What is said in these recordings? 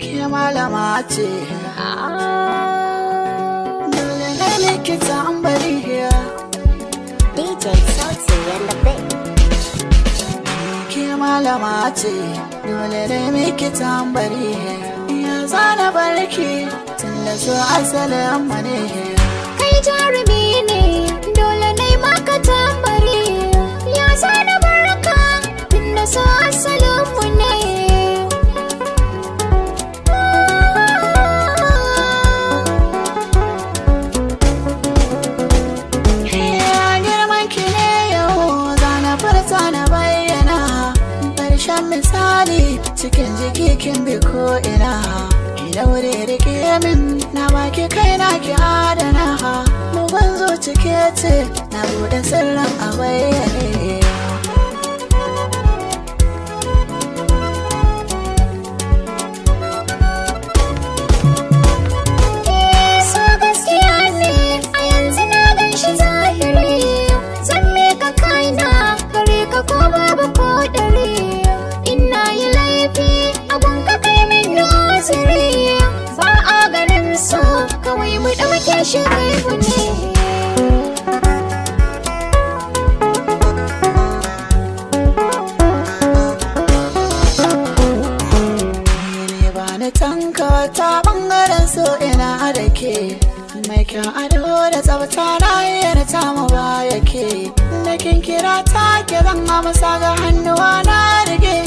Ke malama ce, dole ne likita an bari here. DJ Salty and the Big. Ke malama ce, dole ne likita an bari here. Ya zana barki tun da so asalin mu ne. Kai jarumi ne, dole ne maka tambari. Ya zana barka tun da so asalin mu ne. Na bayyana ƙarshen misali cikin jiki kin bi ko ina ki daure rike min na baki kaina ki adana mugun zuci ke ce na bude sirrin a bayyane. So gaskiya ne a yanzu na gan shi zahiri, zan mika kaina ko babu ko dare. Ina yi laifi abun ka kai min nazari, ba a ganin so kawai mu ɗauke shi gaibu ne. Ni ba ni tanka ta ɓangaren so ina da ke mai kyan ado da tsabta na yana ta mu ba yake da kin kira ta ke zan amsa ga hannuwa na rige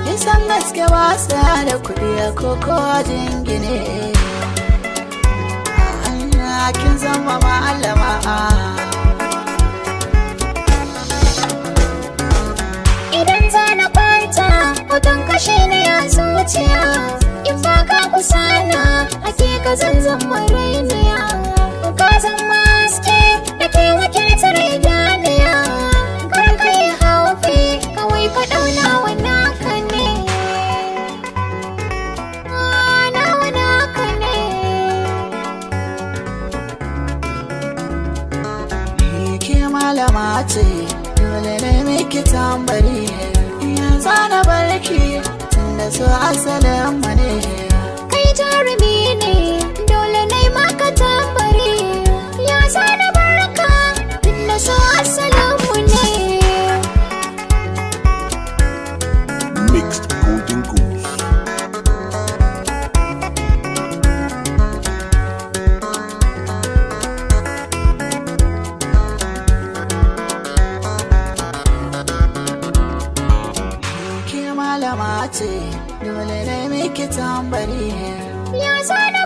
nisan gaske ba sa da kuɗi a koko jingine. Kin zama malama. Idan za na kwanta hoton kashe ne a zuciya, in ba ka kusana hakika zan zama rainiya. Ka zama haske da ke wakiltar idaniya, kar ka yi haufi kawai ka ɗauna wa naka ne. Nawa naka ne. Ke malama ce, dole ne miki tambari. Ya zana barki tun da so asalin mu ne. Kai jarumi ne, dole ne maka tambari. Ya zana barka tun da so asalin mu ne. Mixed Golden Goose. Ke malama ce, dole ne miki tambari. Ya zana